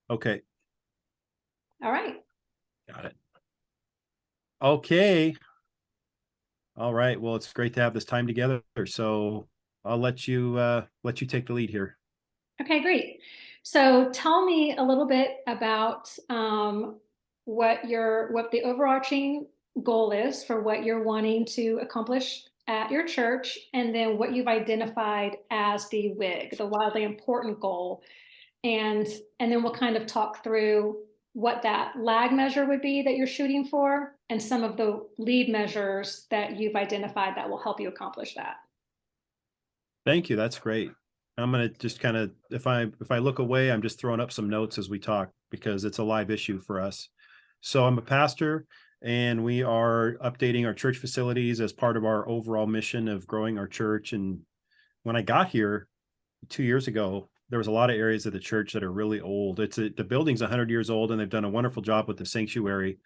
Okay, All right. got it. Okay. All right. Well, it's great to have this time together. So I'll let you take the lead here. Okay, great. So tell me a little bit about what the overarching goal is for what you're wanting to accomplish at your church, and then what you've identified as the WIG, the wildly important goal, and and then we'll kind of talk through what that lag measure would be that you're shooting for, and some of the lead measures that you've identified that will help you accomplish that. Thank you. That's great. I'm gonna just kind of if I look away, I'm just throwing up some notes as we talk because it's a live issue for us. So I'm a pastor and we are updating our church facilities as part of our overall mission of growing our church. And when I got here 2 years ago, there was a lot of areas of the church that are really old. The building's 100 years old and they've done a wonderful job with the sanctuary,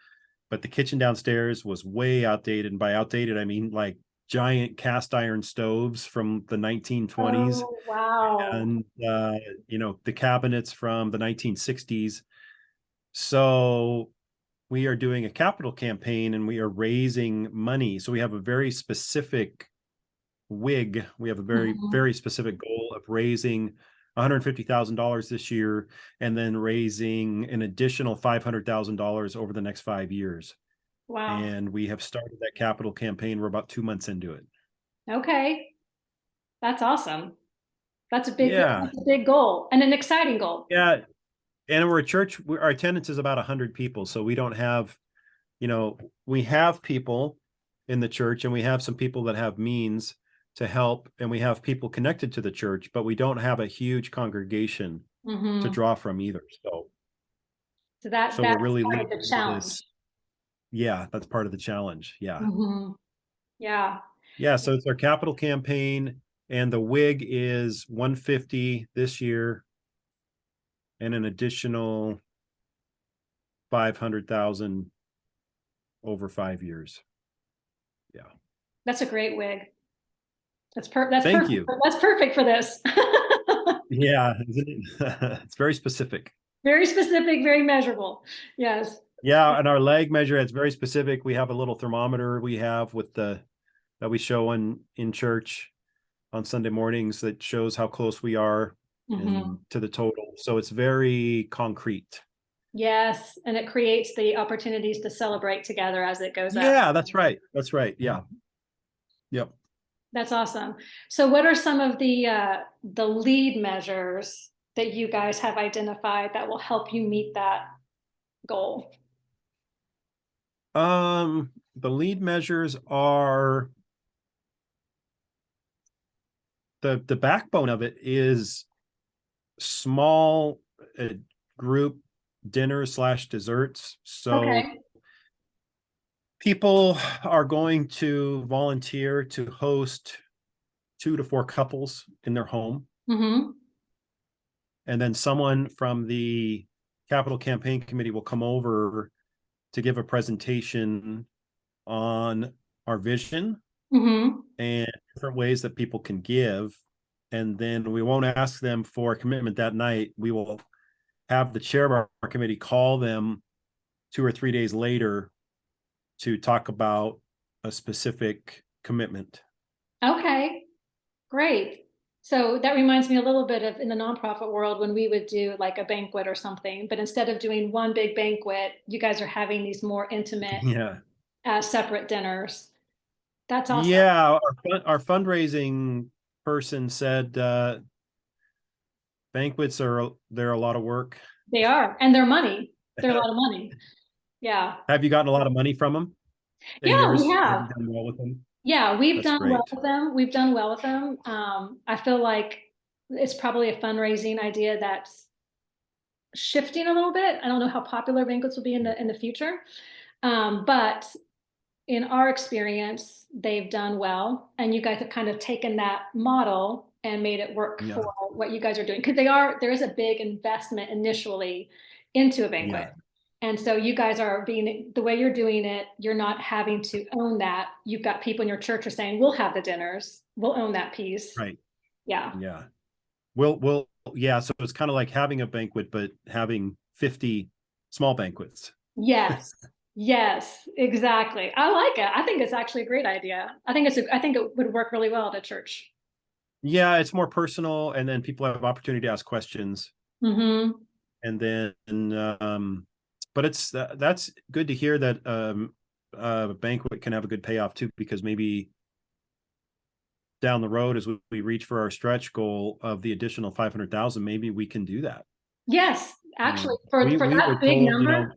but the kitchen downstairs was way outdated. And by outdated, I mean like giant cast iron stoves from the 1920s Oh, wow. and the cabinets from the 1960s. So we are doing a capital campaign and we are raising money. So we have a very specific WIG. We have a very, Mhm. very specific goal of raising $150,000 this year and then raising an additional $500,000 over the next 5 years. Wow. And we have started that capital campaign. We're about 2 months into it. Okay. That's awesome. Yeah. That's a big goal and an exciting goal. Yeah. And we're a church, our attendance is about 100 people. So we don't have, we have people in the church and we have some people that have means to help and we have people connected to the church, but we don't have a huge congregation to Hmm. draw from either. So, So so we're that's really part of leaning the into challenge. this. Yeah, that's part of the challenge. Yeah. Hmm. Yeah. Yeah. So it's our capital campaign and the WIG is 150 this year and an additional 500,000 over 5 years. Yeah. That's a great wig. Thank you. That's perfect for this. Yeah, isn't it? It's very specific. Very specific, very measurable. Yes. Yeah, and our leg measure, it's very specific. We have a little thermometer we have with the that we show in church on Sunday mornings that shows how close we are and Hmm. to the total. So it's very concrete. Yes. And it creates the opportunities to celebrate together as it goes up. Yeah, that's right. That's right. Yeah. Yep. That's awesome. So what are some of the lead measures that you guys have identified that will help you meet that goal? The lead measures are the backbone of it is small group dinners slash desserts. So Okay. people are going to volunteer to host 2 to 4 couples in their home. Hmm. And then someone from the capital campaign committee will come over to give a presentation on our vision Hmm. and different ways that people can give. And then we won't ask them for a commitment that night. We will have the chair of our committee call them 2 or 3 days later to talk about a specific commitment. Okay. Great. So that reminds me a little bit of in the nonprofit world when we would do like a banquet or something, but instead of doing one big banquet, you guys are having these more intimate, Yeah. separate dinners. That's awesome. Yeah. Our fundraising person said banquets they're a lot of work. They are, and they're money. They're a lot of money. Yeah. Have you gotten a lot of money from them in Yeah, we yours? Have have. you done well with them? Yeah, we've That's done well great. with them. We've done well with them. I feel like it's probably a fundraising idea that's shifting a little bit. I don't know how popular banquets will be in the future, but in our experience, they've done well, and you guys have kind of taken that model and made it work Yeah. for what you guys are doing because there is a big investment initially into a banquet. Yeah. And so you guys are being the way you're doing it, you're not having to own that. You've got people in your church are saying, we'll have the dinners, we'll own that piece. Right. Yeah. Yeah. We'll yeah, so it's kind of like having a banquet, but having 50 small banquets. Yes. Yes, exactly. I like it. I think it's actually a great idea. I think it would work really well at a church. Yeah, it's more personal, and then people have opportunity to ask questions. Hmm. And then but that's good to hear that a banquet can have a good payoff too, because maybe down the road as we reach for our stretch goal of the additional 500,000, maybe we can do that. Yes, actually, for We were that big told, number.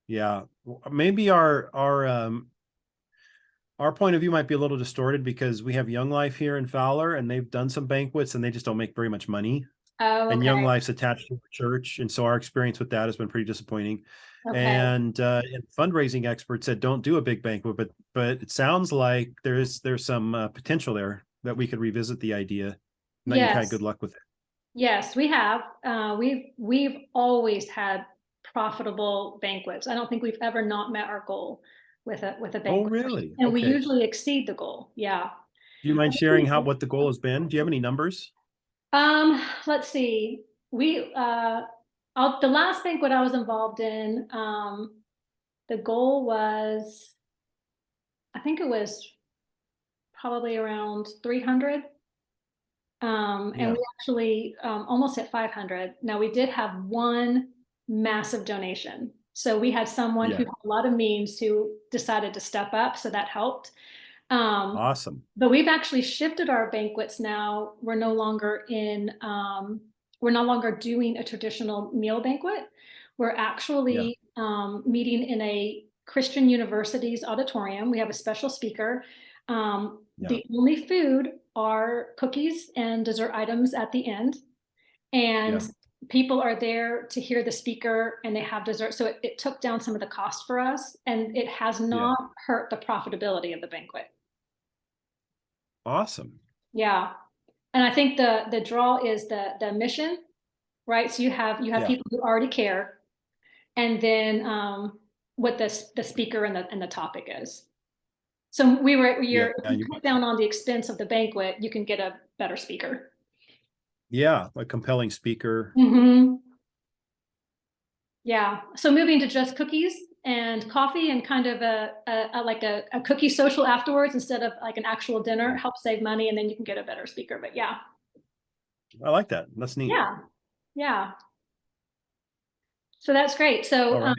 yeah, maybe our point of view might be a little distorted because we have Young Life here in Fowler, and they've done some banquets and they just don't make very much money. Oh, And okay. Young Life's attached to a church, and so our experience with that has been pretty disappointing. Okay. And fundraising experts said don't do a big banquet, but it sounds like there's some potential there that we could revisit the idea, and that you've had Yes. good luck with it. Yes, we have. We've always had profitable banquets. I don't think we've ever not met our goal with a Oh, banquet, really? and we Okay. usually exceed the goal. Yeah. Do you mind sharing what the goal has been? Do you have any numbers? Let's see. The last banquet I was involved in, the goal was, I think it was probably around 300. And Yeah, we actually almost hit 500. Now we did have one massive donation. So we had someone who yeah, had a lot of means who decided to step up, so that helped. Um, awesome. but we've actually shifted our banquets now. We're no longer doing a traditional meal banquet. We're Yeah, actually meeting in a Christian university's auditorium. We have a special speaker. yeah, The only food are cookies and dessert items at the end. yeah, And people are there to hear the speaker and they have dessert. So it took down some of the cost for us and it has yeah. not hurt the profitability of the banquet. Awesome. Yeah. And I think the draw is the mission, right? So you have Yeah, people who already care, and then what the speaker and the topic is. So yeah, if you cut down on the expense of the banquet, you can get a better speaker. yeah. A compelling speaker. Hmm. Yeah. So moving to just cookies and coffee and kind of like a cookie social afterwards instead of like an actual dinner Yeah, helps save money, and then you can get a better speaker. But yeah. I like that. That's neat. Yeah. Yeah. So that's great. All So, right.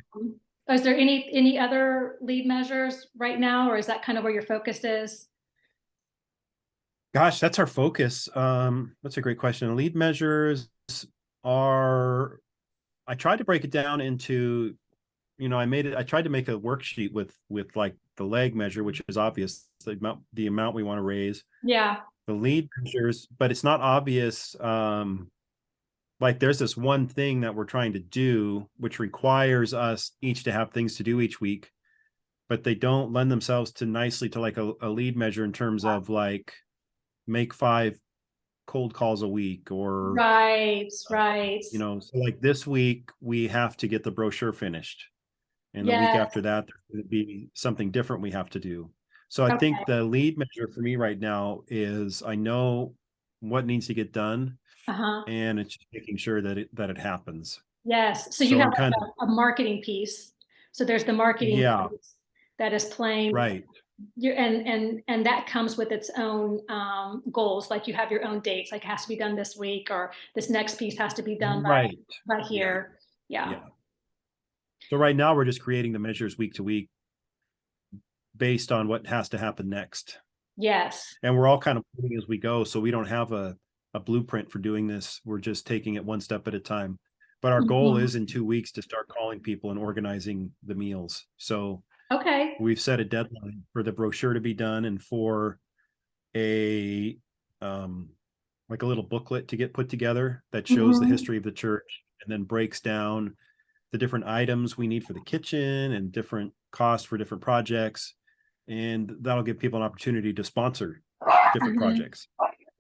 is there any other lead measures right now, or is that kind of where your focus is? Gosh, that's our focus. That's a great question. Lead measures are, I tried to break it down into, I tried to make a worksheet with like the leg measure, which is obvious, the amount we want to raise, Yeah. the lead measures, but it's not obvious. Like there's this one thing that we're trying to do, which requires us each to have things to do each week, but they don't lend themselves to nicely to like a lead measure in terms of like make 5 cold calls a week, or Right. Right. so like this week we have to get the brochure finished, and the week Yes. after that there's going to be something different we have to do. So I think Okay. the lead measure for me right now is I know what needs to get done, Uh-huh. and it's just making sure that it happens. Yes. So you So have I'm kind like of, a marketing piece. So there's the marketing yeah, piece that is playing right, and that comes with its own goals. Like you have your own dates, like it has to be done this week, or this next piece has to be done right, by yeah, here. Yeah. yeah. So right now we're just creating the measures week to week based on what has to happen next. Yes. And we're all kind of moving as we go, so we don't have a blueprint for doing this. We're just taking it one step at a time. But our goal Mhm. is in 2 weeks to start calling people and organizing the meals. So Okay. we've set a deadline for the brochure to be done, and for a um like a little booklet to get put together that shows the Mhm. history of the church and then breaks down the different items we need for the kitchen and different costs for different projects. And that'll give people an opportunity to sponsor different Mhm. projects.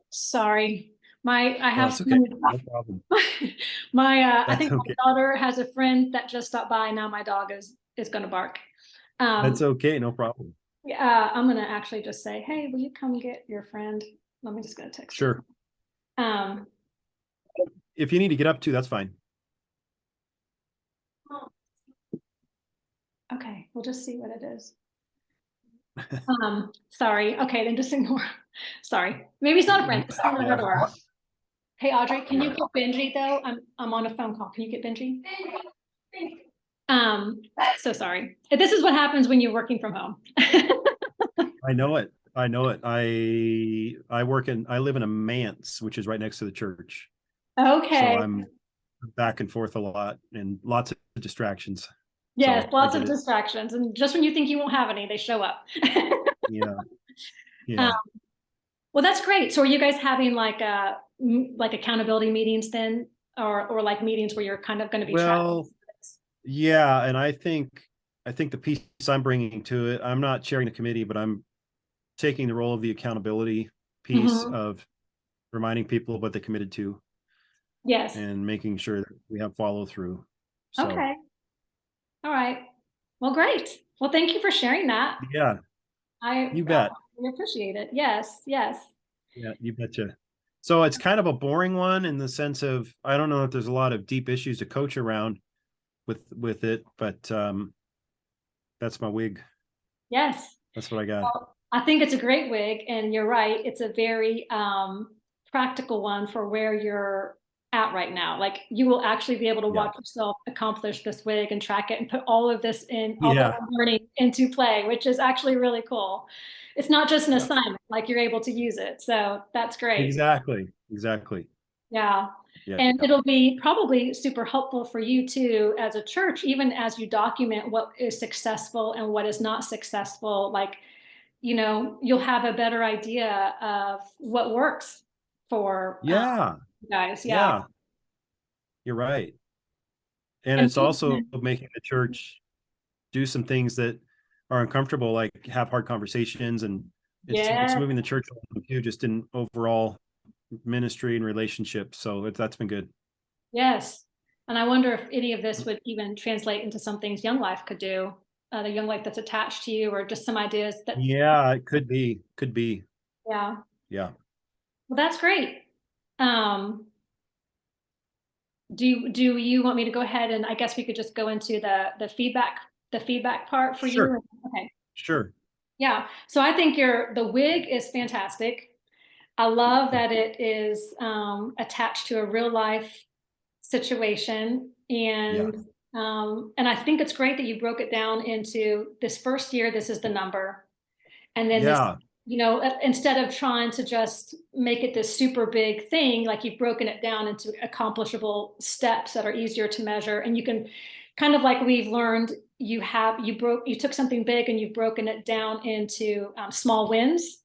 Sorry. I Oh, have it's okay. someone, No problem. I That's think okay. my daughter has a friend that just stopped by. Now my dog is going to bark. That's Um, okay. No problem. I'm going to actually just say, hey, will you come get your friend? Let me just go text her. Sure. Um, if you need to get up too, that's fine. Okay, we'll just see what it is. Sorry. Okay, then just ignore. Sorry. Maybe it's not a friend. It's someone at her door. Hey, Audrey, can you get Benji though? I'm on a phone call. Can you get Benji? Um, so sorry. This is what happens when you're working from home. I know it. I know it. I live in a manse, which is right next to the church. So Okay. I'm back and forth a lot and lots of distractions. Yes, So I lots get of it. distractions. And just when you think you won't have any, they show up. Yeah. Um, Yeah. well, that's great. So are you guys having like accountability meetings then? Or like meetings where you're kind of going to be tracking Well, yeah. And I think the piece I'm bringing to it, I'm not chairing the committee, but I'm taking the role of the accountability piece Mhm. of reminding people of what they committed to Yes. and making sure that we have follow through. So Okay. All right. Well, great. Well, thank you for sharing that. yeah, I you bet. really appreciate it. Yes, yes. Yeah, you betcha. So it's kind of a boring one in the sense of I don't know if there's a lot of deep issues to coach around with it, but that's my wig. Yes. That's what I got. Well, I think it's a great wig, and you're right. It's a very practical one for where you're at right now. Like you will actually be able to Yeah. watch yourself accomplish this wig and track it and put all of this in, all the Yeah. learning into play, which is actually really cool. It's not just an Yeah. assignment, like you're able to use it. So that's great. Exactly. Exactly. Yeah. Yeah. And it'll be probably super helpful for you too, as a church, even as you document what is successful and what is not successful. Like, you'll have a better idea of what works for Yeah. you guys. Yeah. Yeah. You're right. And And it's also making the church do some things that are uncomfortable, like have hard conversations, and it's yes, moving the church along too, just in overall ministry and relationships. So that's been good. yes. And I wonder if any of this would even translate into some things Young Life could do, the Young Life that's attached to you, or just some ideas that, Yeah, it could be. Could be. yeah. Yeah. Well, that's great. Um, do you want me to go ahead, and I guess we could just go into the feedback part for Sure. you? Okay. Sure. Yeah. So I think the wig is fantastic. I love that it is attached to a real life situation, Yeah. and I think it's great that you broke it down into this first year. This is the number, and then this, Yeah. instead of trying to just make it this super big thing, like you've broken it down into accomplishable steps that are easier to measure, and you can kind of like we've learned. You took something big and you've broken it down into small wins,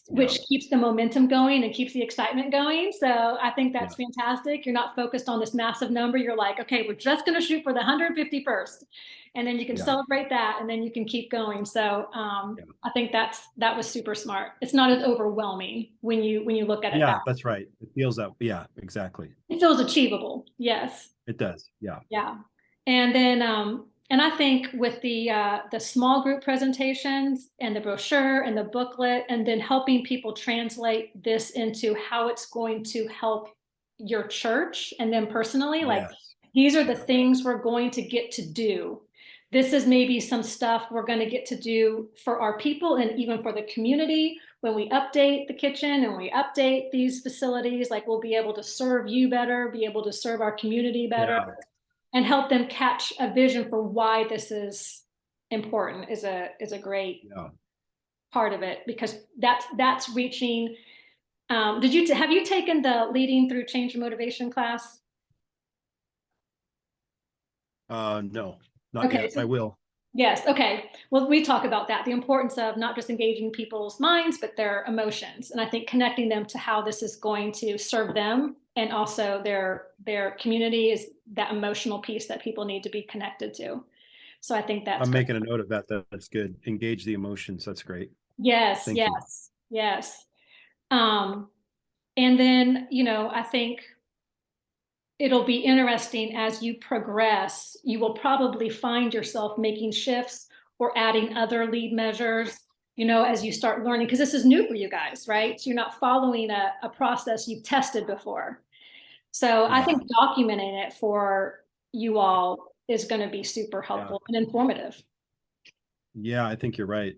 Yeah. which keeps the momentum going and keeps the excitement going. So I think Yeah. that's fantastic. You're not focused on this massive number. You're like, okay, we're just going to shoot for the 151st. And then you can Yeah. celebrate that and then you can keep going. So Yeah. I think that was super smart. It's not as overwhelming when you look at it that Yeah. That's right. It feels that. Yeah, exactly. way. It feels achievable. Yes. It does. Yeah. Yeah. And then and I think with the small group presentations and the brochure and the booklet, and then helping people translate this into how it's going to help your church and then personally, like Yes. these are the Yeah. things we're going to get to do. This is maybe some stuff we're going to get to do for our people and even for the community when we update the kitchen and we update these facilities. Like we'll be able to serve you better, be able to serve our community better, Yeah. and help them catch a vision for why this is important is a great Yeah. part of it, because that's reaching. Have you taken the leading through change and motivation class? No, not Okay, yet. so I will. yes, okay. Well, we talk about that, the importance of not just engaging people's minds, but their emotions. And I think connecting them to how this is going to serve them and also their community is that emotional piece that people need to be connected to. So I think that's I'm great. making a note of that. That's good. Engage the emotions. That's great. Yes, Thank you. yes, yes. Um, and then, I think it'll be interesting as you progress. You will probably find yourself making shifts or adding other lead measures, as you start learning, because this is new for you guys, right? So you're not following a process you've tested before. So I Yeah. think documenting it for you all is going to be super Yeah. helpful and informative. Yeah, I think you're right.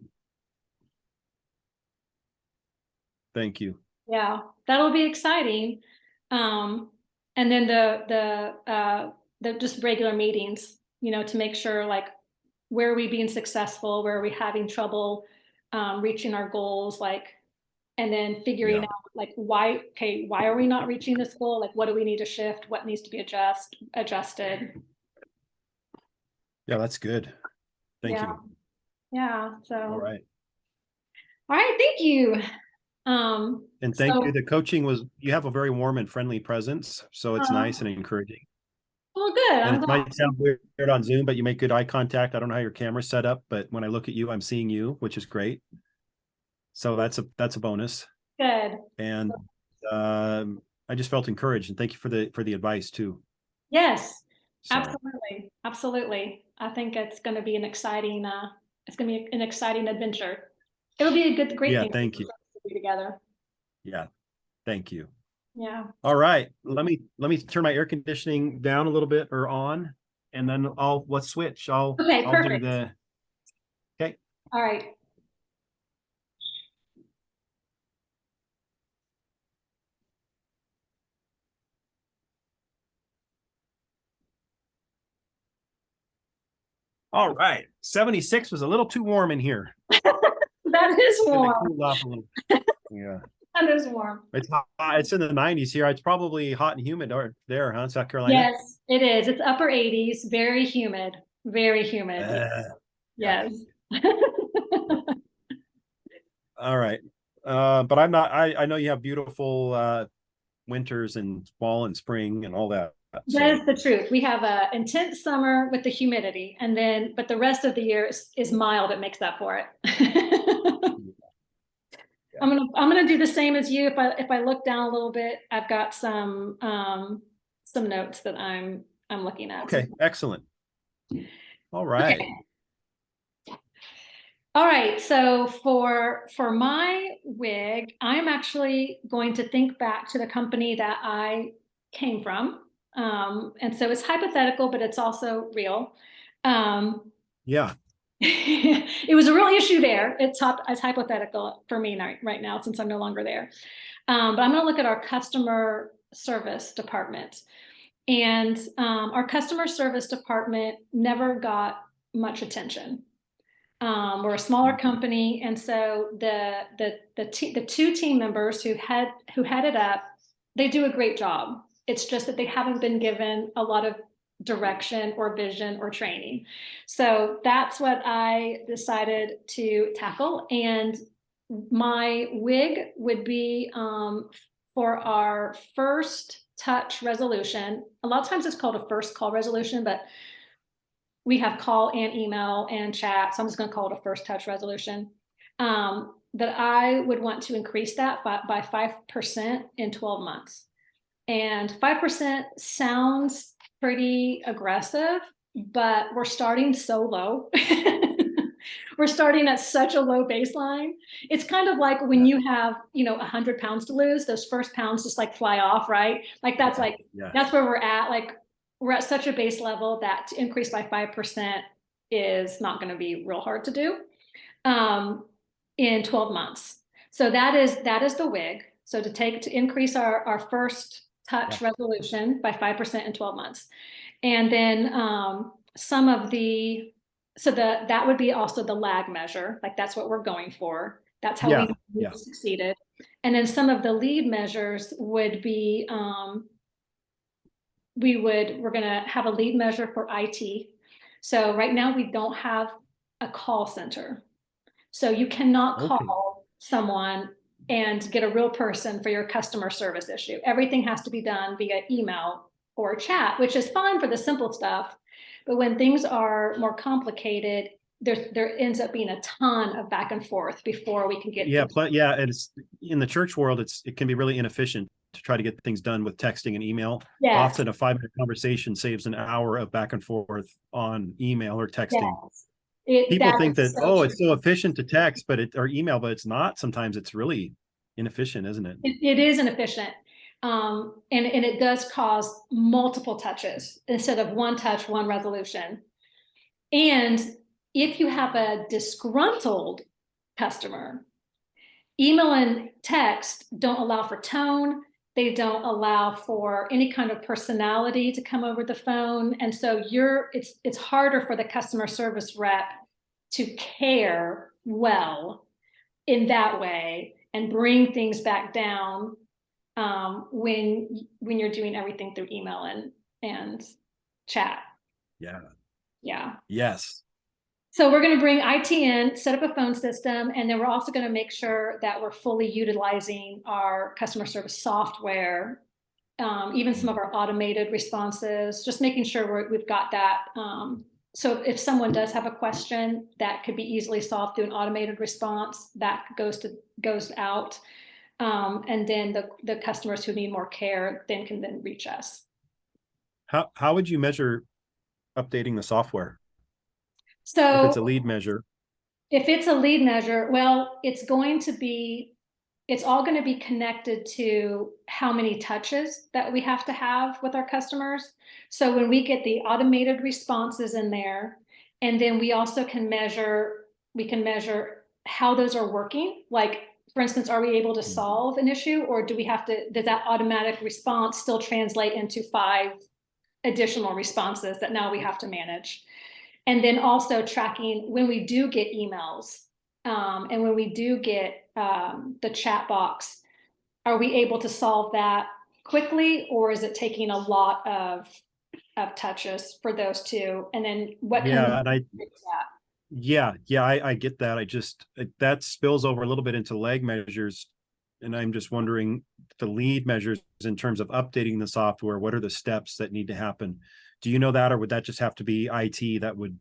Thank you. Yeah, that'll be exciting. Um, and then the just regular meetings, to make sure like where are we being successful, where are we having trouble reaching our goals, like, and then figuring Yeah. out like why are we not reaching this goal? Like what do we need to shift? What needs to be adjusted? Yeah, that's good. Thank Yeah, you. yeah. All So, right. all right, thank you. And thank you. So, The coaching was, you have a very warm and friendly presence. So it's uh, nice and encouraging. well, good. And I'm it glad. might sound weird on Zoom, but you make good eye contact. I don't know how your camera's set up, but when I look at you, I'm seeing you, which is great. So that's a bonus. Good. And I just felt encouraged, and thank you for the advice too. Yes, So absolutely. Absolutely. I think it's going to be it's going to be an exciting adventure. It'll be a great yeah, thing thank you. to do together. Yeah, thank you. Yeah. All right, let me turn my air conditioning down a little bit or on, and then let's switch. Okay, I'll do perfect. the okay. All right. All right, 76 was a little too warm in here. That is Gonna warm. cool off a little. Yeah, That is warm. it's hot. It's in the 90s here. It's probably hot and humid there, huh? South Carolina. Yes, it is. It's upper 80s, very humid. Very humid. Yes. Yucky. All right. But I'm not, I know you have beautiful winters and fall and spring and all that. That is So the truth. We have a intense summer with the humidity, but the rest of the year is mild. It makes up for it. yeah. I'm gonna do the same as you. If I look down a little bit, I've got some notes that I'm looking at. Okay, excellent. All right. Okay. All right. So for my wig, I'm actually going to think back to the company that I came from. And so it's hypothetical, but it's also real. Um, Yeah. it was a real issue there. It's hypothetical for me right now since I'm no longer there. But I'm going to look at our customer service department. And our customer service department never got much attention. We're a smaller company, and so the two team members who head it up, they do a great job. It's just that they haven't been given a lot of direction or vision or training. So that's what I decided to tackle. And my wig would be for our first touch resolution. A lot of times it's called a first call resolution, but we have call and email and chat. So I'm just going to call it a first touch resolution. That I would want to increase that by 5% in 12 months. And 5% sounds pretty aggressive, but we're starting so low. We're starting at such a low baseline. It's kind of like when you have, 100 pounds to lose, those first pounds just like fly off, right? Like Yeah. that's where we're at. Like we're at such a base level that to increase by 5% is not going to be real hard to do in 12 months. So that is the wig. So to increase our first Yeah. touch resolution by 5% in 12 months. And then some of the so that would be also the lag measure. Like that's what we're going for. That's how we Yeah. Yeah. succeeded. And then some of the lead measures would be we're going to have a lead measure for IT. So right now we don't have a call center. So you cannot Okay. call someone and get a real person for your customer service issue. Everything has to be done via email or chat, which is fine for the simple stuff. But when things are more complicated, there ends up being a ton of back and forth before we can get Yeah. things. Yeah. And it's in the church world, it can be really inefficient to try to get things done with texting and email. Yes, Often a 5-minute conversation saves an hour of back and forth on email or texting. yes. People That think is that, so oh, true. it's so efficient to text, or email, but it's not. Sometimes it's really inefficient, isn't it? It is inefficient. And it does cause multiple touches instead of one touch, one resolution. And if you have a disgruntled customer, email and text don't allow for tone. They don't allow for any kind of personality to come over the phone. And so it's harder for the customer service rep to care well in that way and bring things back down when you're doing everything through email and chat. Yeah. Yeah. Yes. So we're going to bring IT in, set up a phone system, and then we're also going to make sure that we're fully utilizing our customer service software, even some of our automated responses, just making sure we've got that. So if someone does have a question that could be easily solved through an automated response, that goes out. And then the customers who need more care can then reach us. How would you measure updating the software? If it's a So lead measure. if it's a lead measure, well, it's all going to be connected to how many touches that we have to have with our customers. So when we get the automated responses in there, and then we also we can measure how those are working. Like, for instance, are we able to solve an issue, or does that automatic response still translate into 5 additional responses that now we have to manage? And then also tracking when we do get emails, and when we do get the chat box, are we able to solve that quickly, or is it taking a lot of touches for those two? And then what can Yeah, we and fix that? I get that. That spills over a little bit into lag measures. And I'm just wondering the lead measures in terms of updating the software, what are the steps that need to happen? Do you know that, or would that just have to be IT that would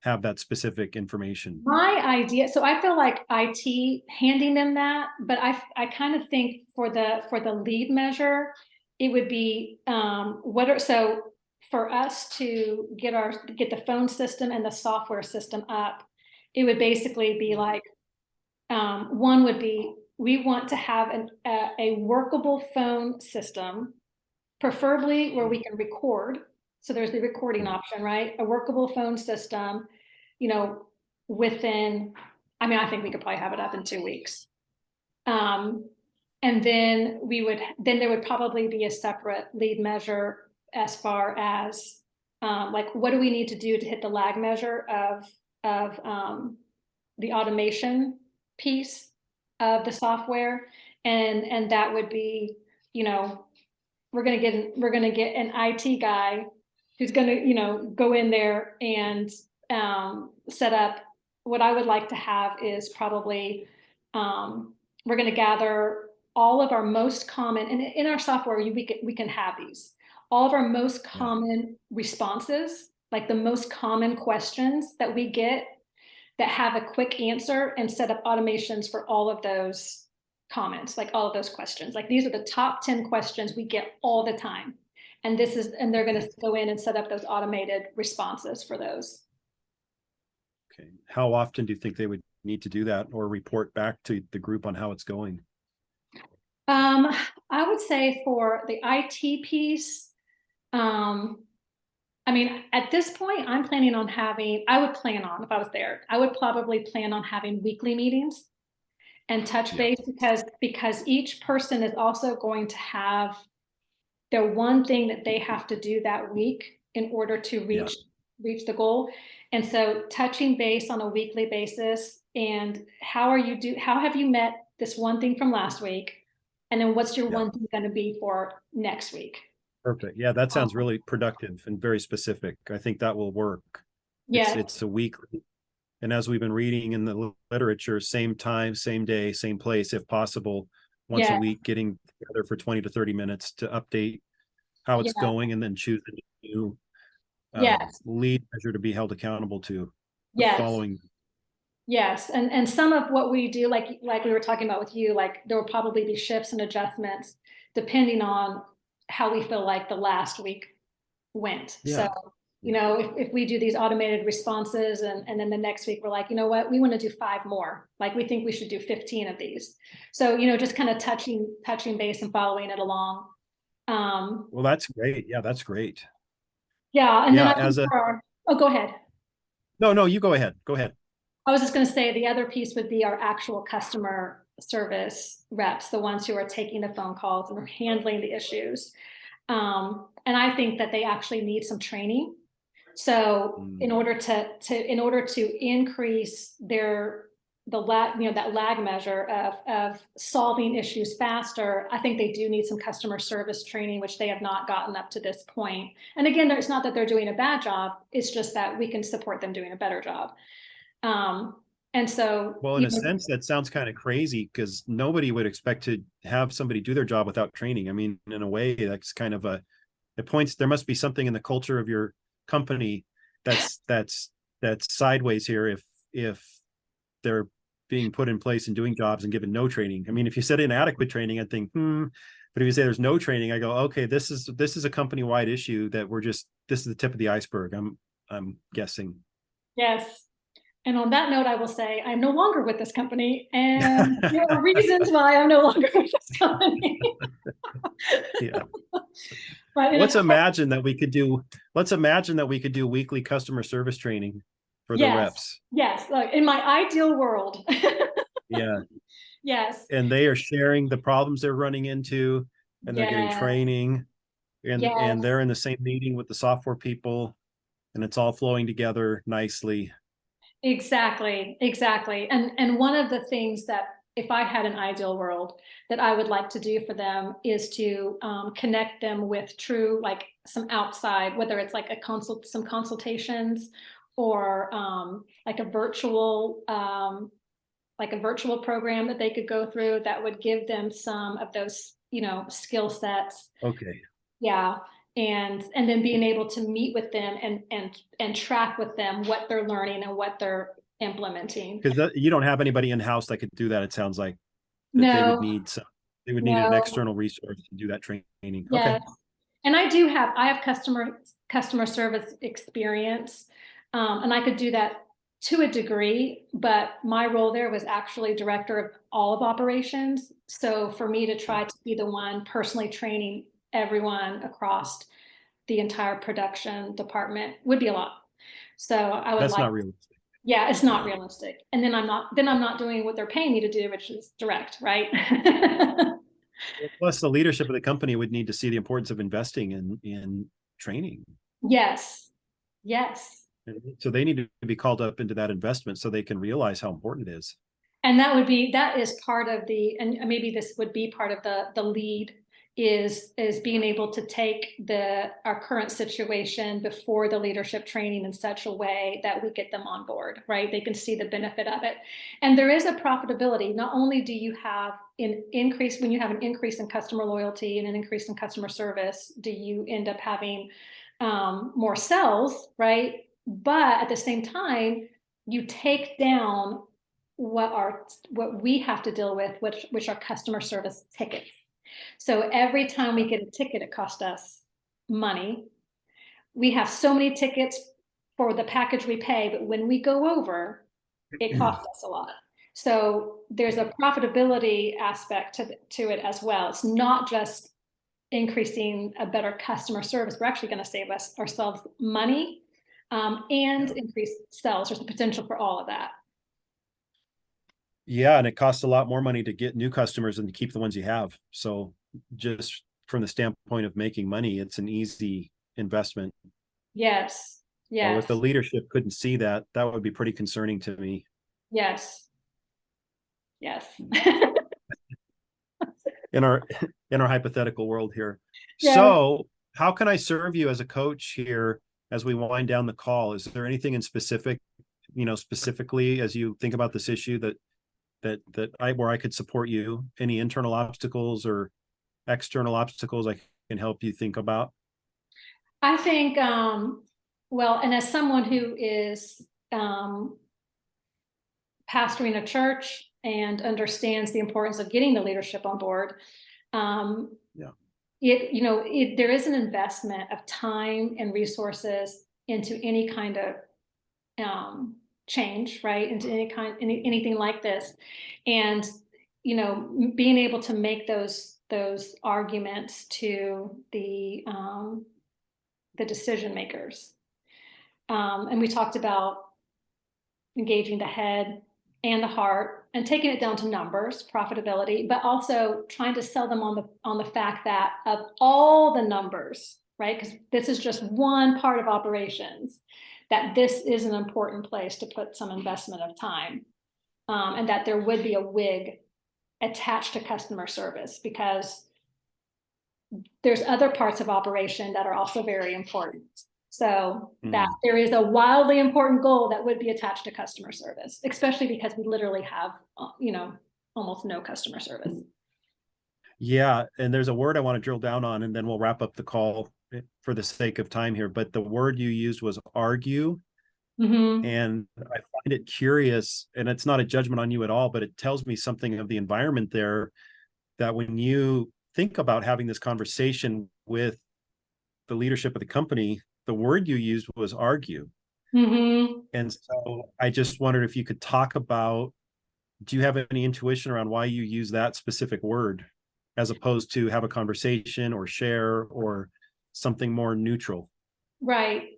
have that specific information? My idea, so I feel like IT handing them that, but I kind of think for the lead measure, it would be so for us to get the phone system and the software system up, it would basically be like, one would be, we want to have a workable phone system, preferably where we can record. So there's the recording option, right? A workable phone system, you know, within, I think we could probably have it up in 2 weeks. And then there would probably be a separate lead measure as far as like, what do we need to do to hit the lag measure of the automation piece of the software, and that would be, we're gonna get an IT guy who's gonna, go in there and set up. What I would like to have is probably, we're gonna gather all of our most common, and in our software, we can have these, all of our most Yeah. common responses, like the most common questions that we get that have a quick answer, and set up automations for all of those comments, like all of those questions. Like, these are the top 10 questions we get all the time. And they're going to go in and set up those automated responses for those. Okay. How often do you think they would need to do that or report back to the group on how it's going? I would say for the IT piece, at this point, I'm planning on if I was there, I would probably plan on having weekly meetings and touch Yeah. base, because each person is also going to have their one thing that they have to do that week in order to reach the goal. And so touching base on a weekly basis, and how have you met this one thing from last week? And then what's your Yeah. one thing going to be for next week? Perfect. Yeah, that sounds really productive and very specific. I think that will work. Yeah. It's a weekly. And as we've been reading in the literature, same time, same day, same place, if possible, once a Yeah. week, getting together for 20 to 30 minutes to update how it's Yeah. going, and then choose a new Yes. lead measure to be held accountable to Yes. following. Yes. And some of what we do, like we were talking about with you, like, there will probably be shifts and adjustments depending on how we feel like the last week went. So Yeah. if we do these automated responses and then the next week we're like, you know what, we want to do 5 more. Like we think we should do 15 of these. So, just kind of touching base and following it along. Well, that's great. Yeah, that's great. Yeah. And then Yeah, I think oh, go ahead. no, you go ahead. Go ahead. I was just going to say the other piece would be our actual customer service reps, the ones who are taking the phone calls and are handling the issues. And I think that they actually need some training. So in order to increase the lag, that lag measure of solving issues faster, I think they do need some customer service training, which they have not gotten up to this point. And again, it's not that they're doing a bad job. It's just that we can support them doing a better job. And so, Well, in a sense, that sounds kind of crazy because nobody would expect to have somebody do their job without training. I mean, in a way, that's kind of it points, there must be something in the culture of your company that's sideways here if they're being put in place and doing jobs and given no training. I mean, if you said inadequate training, I'd think, but if you say there's no training, I go, okay, this is a company-wide issue that this is the tip of the iceberg, I'm guessing. yes. And on that note, I will say I'm no longer with this company, and there are reasons why I'm no longer with this company. Yeah. But let's imagine that we could do weekly customer service training for the reps. Yes, like in my ideal world. Yeah. Yes. And they are sharing the problems they're running into, and they're getting training, and they're in the same meeting with the software people, and it's all flowing together nicely. Exactly. And one of the things that, if I had an ideal world, that I would like to do for them is to connect them with true, like some outside, whether it's like some consultations, or like a virtual program that they could go through that would give them some of those, skill sets. Okay. Yeah. And then being able to meet with them and track with them what they're learning and what they're implementing. Because you don't have anybody in-house that could do that, it sounds like. That they would need an external resource to do that training. Yes. Okay. And I have customer service experience, and I could do that to a degree, but my role there was actually director of all of operations. So for me to try to be the one personally training everyone across the entire production department would be a lot. So I would That's not realistic. Yeah, it's not realistic. And then I'm not doing what they're paying me to do, which is direct, right? Plus, the leadership of the company would need to see the importance of investing in training. Yes. So they need to be called up into that investment so they can realize how important it is. And that is part of and maybe this would be part of the lead, is being able to take our current situation before the leadership training in such a way that we get them on board, right? They can see the benefit of it. And there is a profitability. Not only do you have when you have an increase in customer loyalty and an increase in customer service, do you end up having more sales, right? But at the same time, you take down what we have to deal with, which are customer service tickets. So every time we get a ticket, it costs us money. We have so many tickets for the package we pay, but when we go over, it costs us a lot. So there's a profitability aspect to it as well. It's not just increasing a better customer service. We're actually going to save ourselves money and increase sales. There's the potential for all of that. Yeah, and it costs a lot more money to get new customers than to keep the ones you have. So just from the standpoint of making money, it's an easy investment. Yes. Or if the leadership couldn't see that, that would be pretty concerning to me. Yes. In our hypothetical world here. Yeah. So how can I serve you as a coach here as we wind down the call? Is there anything in specifically as you think about this issue where I could support you? Any internal obstacles or external obstacles I can help you think about? I think, well, and as someone who is pastoring a church and understands the importance of getting the leadership on board, there is an investment of time and resources into any kind of change, right? Into anything like this. And, being able to make those arguments to the decision makers. And we talked about engaging the head and the heart and taking it down to numbers, profitability, but also trying to sell them on the fact that of all the numbers, right? Because this is just one part of operations, that this is an important place to put some investment of time, and that there would be a wig attached to customer service, because there's other parts of operation that are also very important. So that there is a wildly important goal that would be attached to customer service, especially because we literally have, almost no customer service. Yeah, and there's a word I want to drill down on, and then we'll wrap up the call for the sake of time here. But the word you used was argue. Mm-hmm. And I find it curious, and it's not a judgment on you at all, but it tells me something of the environment there, that when you think about having this conversation with the leadership of the company, the word you used was argue. Mm-hmm. And so I just wondered if you could talk about, do you have any intuition around why you use that specific word as opposed to have a conversation or share or something more neutral? Right.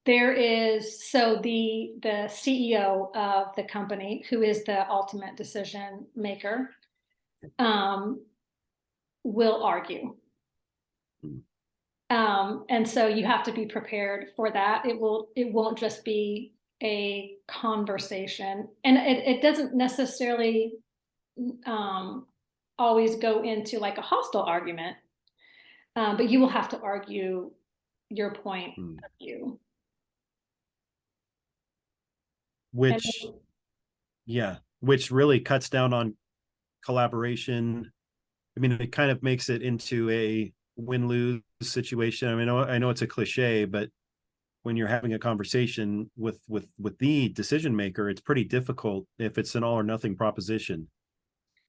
There is, so the CEO of the company, who is the ultimate decision maker, will argue. And so you have to be prepared for that. It won't just be a conversation, and it doesn't necessarily always go into like a hostile argument, but you will have to argue your point of view. And Which really cuts down on collaboration. I mean, it kind of makes it into a win-lose situation. I mean, I know it's a cliche, but when you're having a conversation with the decision maker, it's pretty difficult if it's an all or nothing proposition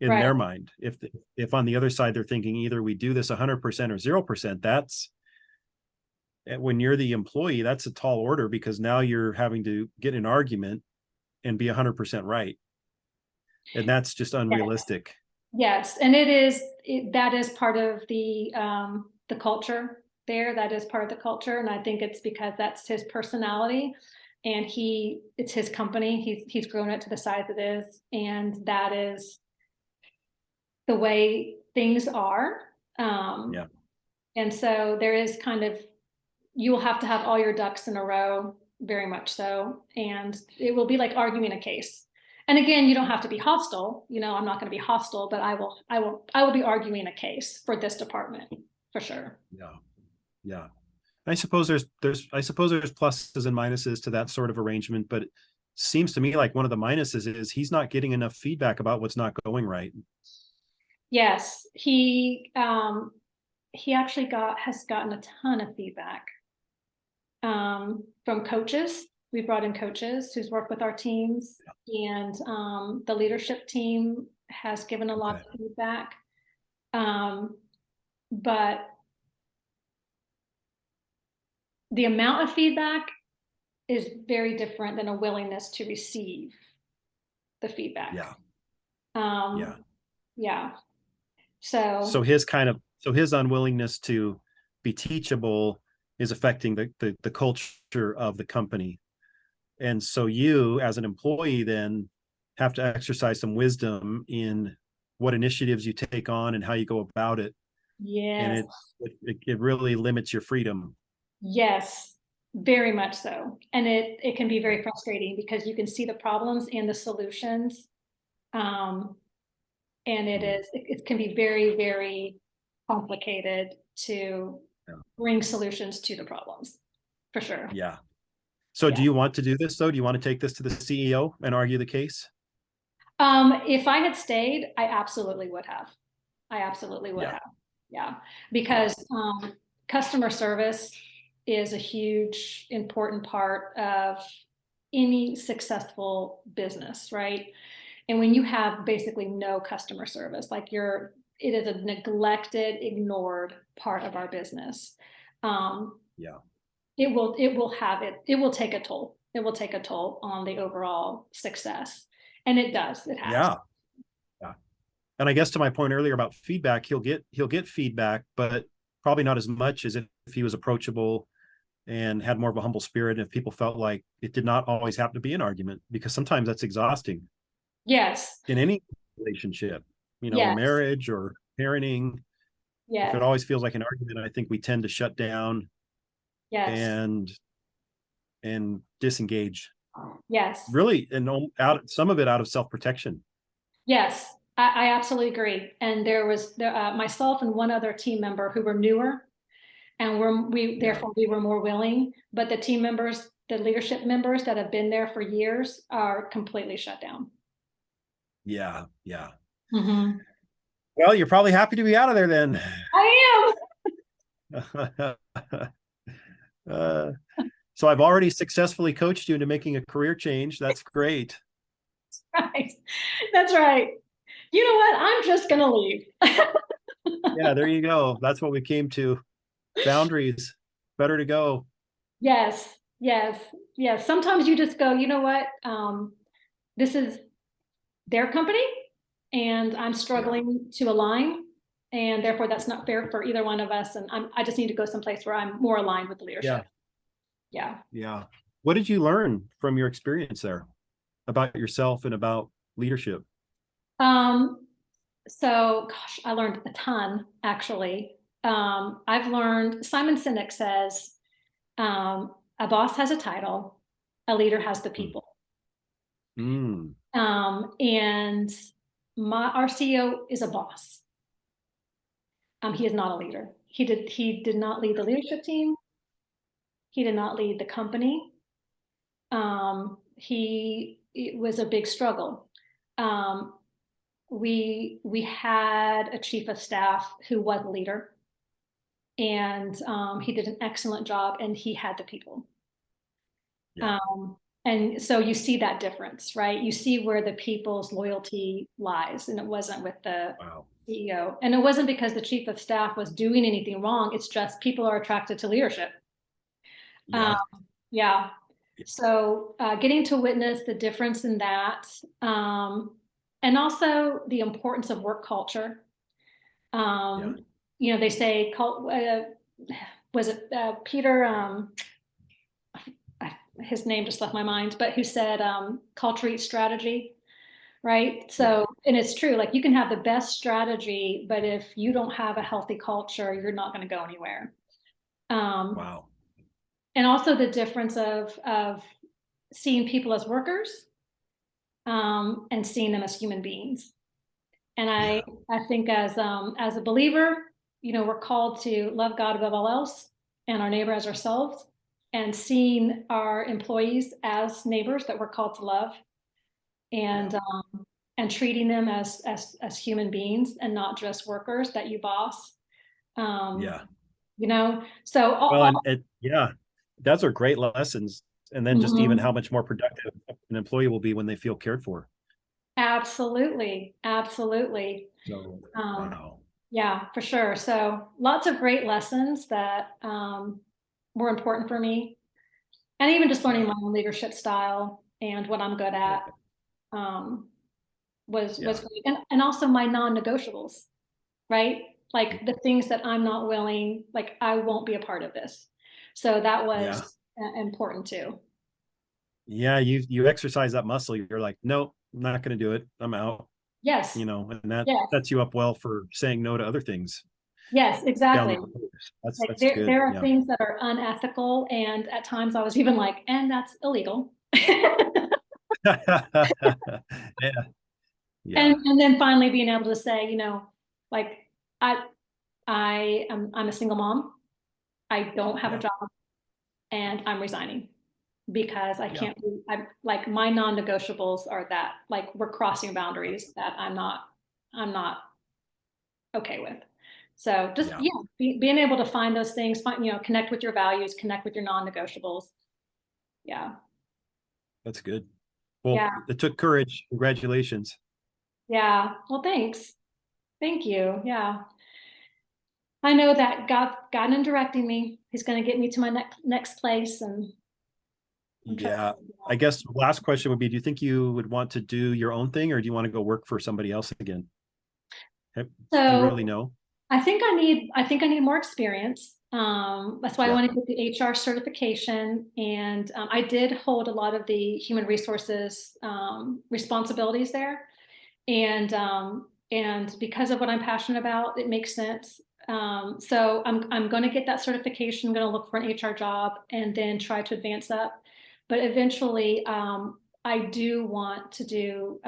in right. their mind. If on the other side they're thinking either we do this 100% or 0%, that's, when you're the employee, that's a tall order, because now you're having to get an argument and be 100% right, and that's just unrealistic. Yes, and that is part of the culture there. That is part of the culture, and I think it's because that's his personality, and it's his company. He's grown it to the size it is, and that is the way things are. Yeah. And so there is kind of, you will have to have all your ducks in a row, very much so, and it will be like arguing a case. And again, you don't have to be hostile. I'm not going to be hostile, but I will be arguing a case for this department for sure. Yeah. I suppose there's pluses and minuses to that sort of arrangement, but it seems to me like one of the minuses is he's not getting enough feedback about what's not going right. Yes, he actually has gotten a ton of feedback from coaches. We brought in coaches who's worked with our teams, and the leadership team has given a lot of feedback. But the amount of feedback is very different than a willingness to receive the feedback. Yeah. So his unwillingness to be teachable is affecting the culture of the company. And so you, as an employee, then have to exercise some wisdom in what initiatives you take on and how you go about it. Yes. And it really limits your freedom. Yes, very much so. And it can be very frustrating because you can see the problems and the solutions. And it can be very, very complicated to bring solutions to the problems, for sure. Yeah. So do you want to do this though? Do you want to take this to the CEO and argue the case? If I had stayed, I absolutely would have. Yeah. Because customer service is a huge, important part of any successful business, right? And when you have basically no customer service, it is a neglected, ignored part of our business. Yeah. It will take a toll. It will take a toll on the overall success. And it does, it has. Yeah. Yeah. And I guess to my point earlier about feedback, he'll get feedback, but probably not as much as if he was approachable and had more of a humble spirit. And if people felt like it did not always have to be an argument, because sometimes that's exhausting Yes, in any relationship, a yes, marriage or parenting. If it yes, always feels like an argument, I think we tend to shut down yes, and disengage, yes, really, and out some of it out of self-protection. yes. I absolutely agree. And myself and one other team member who were newer, and Yeah. therefore we were more willing. But the team members, the leadership members that have been there for years, are completely shut down. Yeah. Yeah. Mhm. Well, you're probably happy to be out of there then. I uh, so I've already successfully coached you into making a career change. That's great. am. Right. That's right. You know what? I'm just gonna leave. Yeah, there you go. That's what we came to. Boundaries. Better to go. Yes, yes, yes. Sometimes you just go, you know what? This is their company, and I'm Yeah. struggling to align, and therefore that's not fair for either one of us. And I just need to go someplace where I'm more aligned with the Yeah. leadership. Yeah. Yeah. What did you learn from your experience there about yourself and about leadership? Um, so gosh, I learned a ton actually. I've learned Simon Sinek says, a boss has a title, a leader has the people. Mm, And our CEO is a boss. He is not a leader. He did not lead the leadership team. He did not lead the company. It was a big struggle. Um, we had a chief of staff who was a leader, and he did an excellent job, and he had the people. yeah. Um, and so you see that difference, right? You see where the people's loyalty lies, and it wasn't with the Wow. CEO. And it wasn't because the chief of staff was doing anything wrong. It's just people are attracted to leadership. Um, Yeah. yeah. So getting to witness the difference in that, and also the importance of work culture. Yeah. Um, they say, was it Peter? His name just left my mind, but who said culture eats strategy, right? Yeah. So, and it's true, like you can have the best strategy, but if you don't have a healthy culture, you're not going to go anywhere. Um, Wow. and also the difference of seeing people as workers, and seeing them as human beings. And I Yeah. I think as a believer, we're called to love God above all else and our neighbor as ourselves, and seeing our employees as neighbors that we're called to love, Yeah. and treating them as human beings and not just workers that you boss. Um, Yeah. so Well, and yeah, those are great lessons. And then just even how mhm. much more productive an employee will be when they feel cared for. Absolutely, absolutely. So, Um, wow. yeah, for sure. So lots of great lessons that were important for me, and even just learning Yeah. my own leadership style and what I'm good at, Yeah. um, was Yeah. great, and also my non-negotiables, right? Like the things that I'm not willing, like I won't be a part of this. So that Yeah. was important too. Yeah. You exercise that muscle. You're like, nope, I'm not going to do it. I'm out, Yes, and that yes, sets you up well for saying no to other things yes, down the exactly. road. That's, Like that's there, good. there are Yeah. things that are unethical, and at times I was even like, and that's illegal. Yeah. Yeah. And then finally being able to say, like I I'm a single mom. I don't have a Yeah. job, and I'm resigning because I Yeah. can't do, I'm like my non-negotiables are that like we're crossing boundaries that I'm not okay with. So just Yeah. yeah, being able to find those things, connect with your values, connect with your non-negotiables. Yeah. That's good. Well, Yeah. it took courage. Congratulations. Yeah. Well, thanks. Thank you. Yeah. I know that God in directing me. He's going to get me to my next place, and I'm Yeah. trusting. I guess last question would be, do you think you would want to do your own thing or do you want to go work for somebody else again? Do you really So know? I think I need more experience. That's why I Yeah. want to get the HR certification, and I did hold a lot of the human resources responsibilities there, and because of what I'm passionate about, it makes sense. So I'm going to get that certification. I'm going to look for an HR job and then try to advance up. But eventually, I do want to do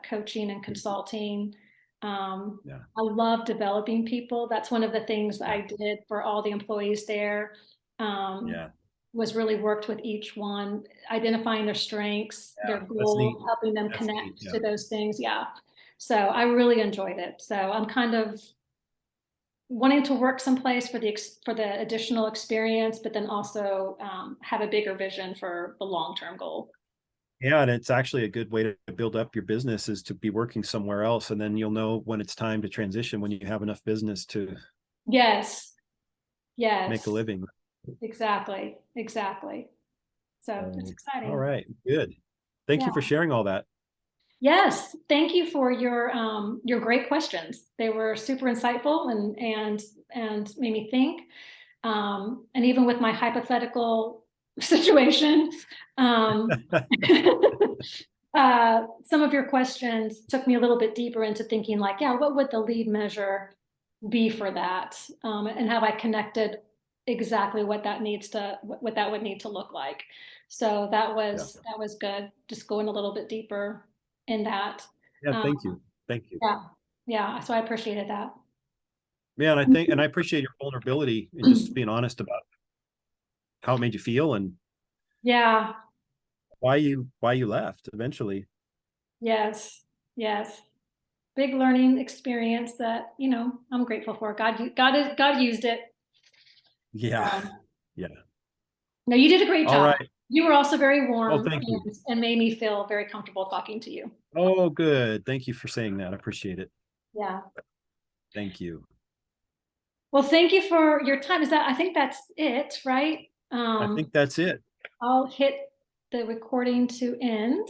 coaching and consulting. Yeah. I love developing people. That's one of the things Yeah. I did for all the employees there. Um, Yeah. was really worked with each one, identifying their strengths, their Yeah. That's goals, neat. helping them That's neat. connect Yeah. to those things. Yeah. So I really enjoyed it. So I'm kind of wanting to work someplace for the additional experience, but then also have a bigger vision for the long-term goal. Yeah, and it's actually a good way to build up your business is to be working somewhere else, and then you'll know when it's time to transition when you have enough business to Yes. make a Yes. living. Exactly. Exactly. So it's All exciting. right, good. Thank Yeah. you for sharing all that. Yes. Thank you for your great questions. They were super insightful and made me think. And even with my hypothetical situation, um, some of your questions took me a little bit deeper into thinking like, yeah, what would the lead measure be for that? And have I connected exactly what that would need to look like? So Yeah. that was good. Just going a little bit deeper in that. Yeah, Um, thank you. Thank you. yeah, yeah. So I appreciated that. Yeah, and I appreciate your vulnerability and just being honest about how it made you feel and Yeah. why you left eventually. Yes. Yes. Big learning experience that, I'm grateful for. God used it. Yeah. Um, Yeah. no, you did a great All job. right. You were also very Oh, warm thank you. and made me feel very comfortable talking to you. Oh, good. Thank you for saying that. I appreciate it. Yeah. Thank you. Well, thank you for your time. I think that's it, right? I think that's it. I'll hit the recording to end.